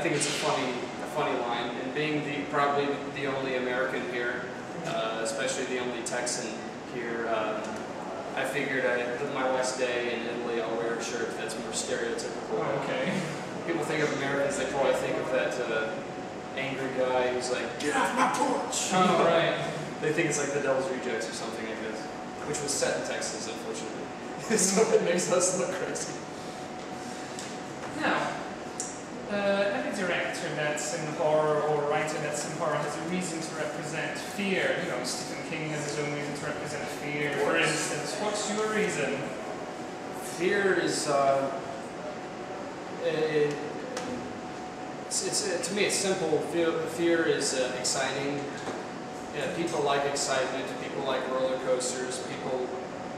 think it's a funny line, and being probably the only American here, especially the only Texan here, I figured my last day in Italy, I'll wear a shirt that's more stereotypical. Oh, okay. People think of Americans, they probably think of that angry guy who's like, "Get off my porch!" Oh, right. They think it's like the Devil's Rejects or something, I guess, which was set in Texas, unfortunately. So it makes us look crazy. Now, every director that's in horror or writer that's in horror has a reason to represent fear. You know, Stephen King has his own reason to represent fear. For instance, what's your reason? Fear is, to me, it's simple. Fear is exciting. Yeah, people like excitement. People like roller coasters.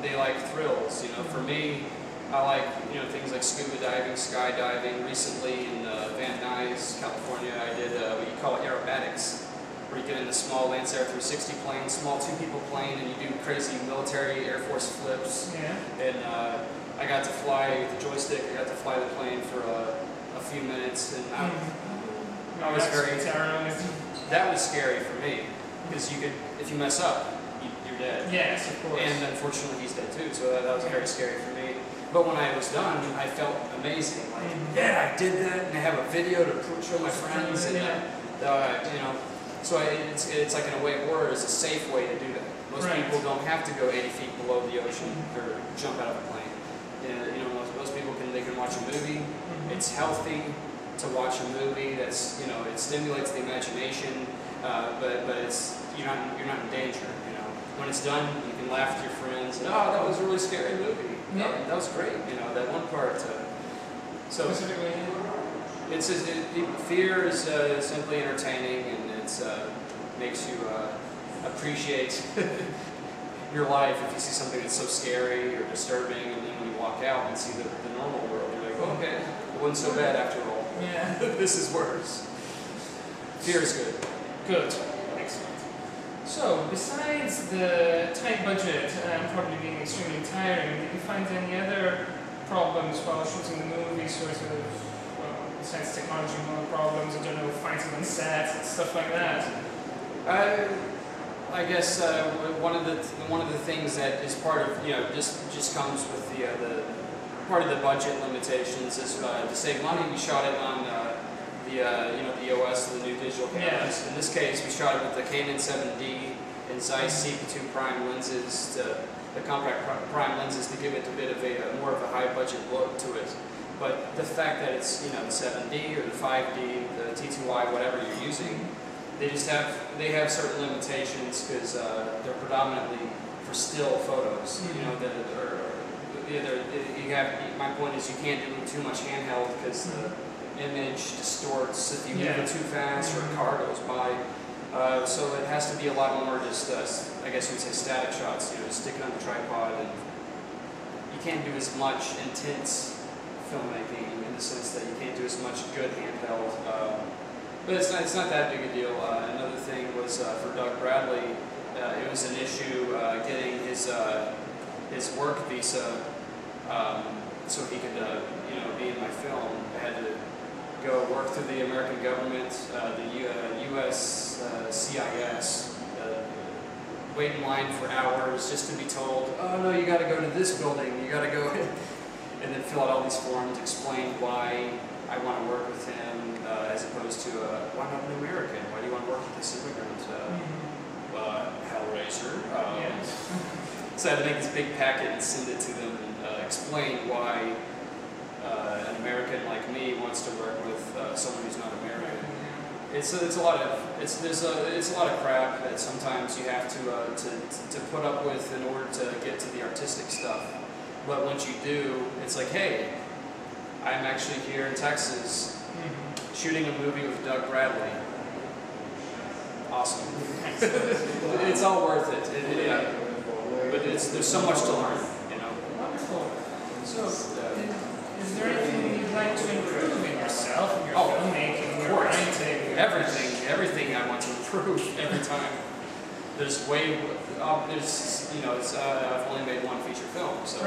They like thrills. You know, for me, I like things like scuba diving, skydiving. Recently in Van Nuys, California, I did what you call aerobatics, where you get in the small Lancer 360 plane, small two-people plane, and you do crazy military Air Force flips. Yeah. And I got to fly with the joystick. I got to fly the plane for a few minutes, and I was very terrorized. That was scary for me because if you mess up, you're dead. Yes, of course. And unfortunately, he's dead too. So that was very scary for me. But when I was done, I felt amazing. Like, yeah, I did that, and I have a video to show my friends, and so it's like in a way, horror is a safe way to do that. Most people don't have to go 80 feet below the ocean or jump out of a plane. Most people can watch a movie. It's healthy to watch a movie. That's it stimulates the imagination, but you're not in danger. When it's done, you can laugh with your friends. And, oh, that was a really scary movie. Yeah. That was great. That one part. So specifically, fear is simply entertaining, and it makes you appreciate your life. If you see something that's so scary or disturbing, and then when you walk out and see the normal world, you're like, oh, okay, it wasn't so bad after all. Yeah. This is worse. Fear is good. Good. Excellent. So, besides the tight budget and probably being extremely tiring, did you find any other problems while shooting the movie, sort of, besides technology problems, I don't know, fighting on sets and stuff like that? I guess one of the things that is part of just comes with the part of the budget limitations is to save money. We shot it on the EOS, the new digital cameras. Yeah. In this case, we shot it with the Canon 7D and Zeiss CP2 prime lenses, the compact prime lenses, to give it a bit of a more of a high budget look to it. But the fact that it's the 7D or the 5D, the T2i, whatever you're using, they have certain limitations because they're predominantly for still photos. My point is you can't do too much handheld because the image distorts if you move it too fast or a car goes by. So it has to be a lot more just, I guess you would say, static shots. Stick it on the tripod, and you can't do as much intense filmmaking in the sense that you can't do as much good handheld. But it's not that big a deal. Another thing was for Doug Bradley, it was an issue getting his work visa so he could be in my film. I had to go work through the American government, the U.S. CIS, wait in line for hours just to be told, oh no, you got to go to this building, you got to go, and then fill out all these forms, explain why I want to work with him, as opposed to why not an American? Why do you want to work with this immigrant? Hellraiser. So I had to make this big packet and send it to them and explain why an American like me wants to work with someone who's not American. It's a lot of crap that sometimes you have to put up with in order to get to the artistic stuff. But once you do, it's like, hey, I'm actually here in Texas shooting a movie with Doug Bradley. Awesome. It's all worth it. But there's so much to learn, Wonderful. So, is there anything you'd like to improve in yourself, in your filmmaking, your writing? Everything I want to improve every time. I've only made one feature film, so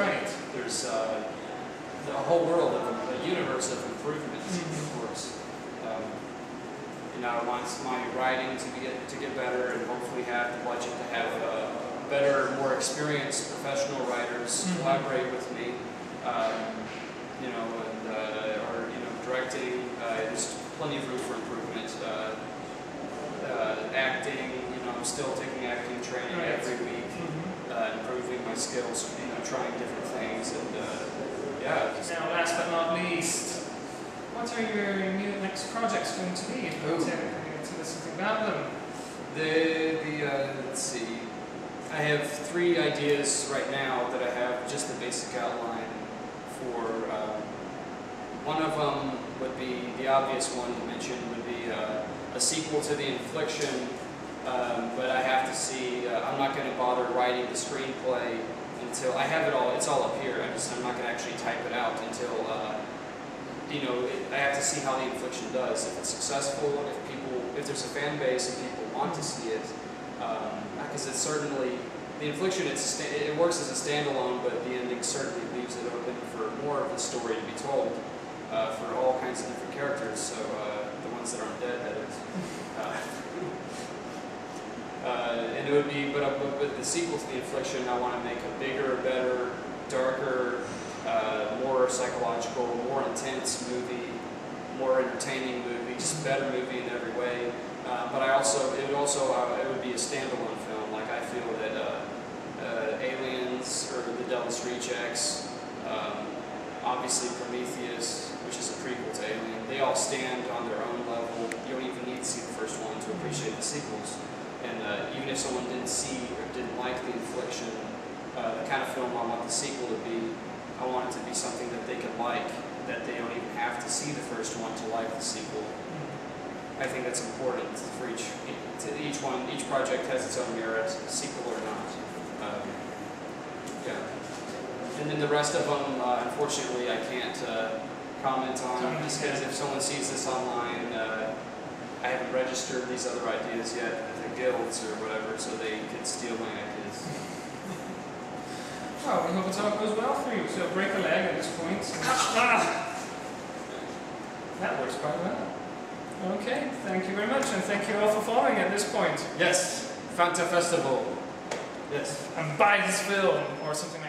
there's a whole world of a universe of improvements, of course. and I want my writing to get better, and hopefully have the budget to have better, more experienced professional writers collaborate with me. You know, and or you know, directing. There's plenty of room for improvement. Acting. You know, I'm still taking acting training every week, improving my skills. You know, trying different things, and yeah. Now, last but not least, what are your new next projects going to be? If you want to tell us something about them. Let's see. I have 3 ideas right now that I have just the basic outline for. One of them would be, the obvious one to mention would be a sequel to the Infliction, but I have to see, I'm not going to bother writing the screenplay until, I have it all, it's all up here, I'm not going to actually type it out until, you know, I have to see how the Infliction does. If it's successful, if there's a fan base and people want to see it, because it's certainly, the Infliction, it works as a standalone, but the ending certainly leaves it open for more of the story to be told, for all kinds of different characters, so the ones that aren't dead, that is. And it would be, but with the sequel to the Infliction, I want to make a bigger, better, darker, more psychological, more intense movie, more entertaining movie, just better movie in every way. But it would be a standalone film. Like I feel that Aliens or The Devil's Rejects, obviously Prometheus, which is a prequel to Alien, they all stand on their own level. You don't even need to see the first one to appreciate the sequels. And even if someone didn't see or didn't like the Infliction, the kind of film I want the sequel to be, I want it to be something that they can like, that they don't even have to see the first one to like the sequel. I think that's important for each one. Each project has its own merit, sequel or not. Yeah. And then the rest of them, unfortunately, I can't comment on, just because if someone sees this online, I haven't registered these other ideas yet at the guilds or whatever, so they could steal my ideas. Well, we hope it all goes well for you. So break a leg at this point. That works quite well. Okay, thank you very much, and thank you all for following at this point. Yes, Fanta Festival. Yes. And buy this film, or something like that.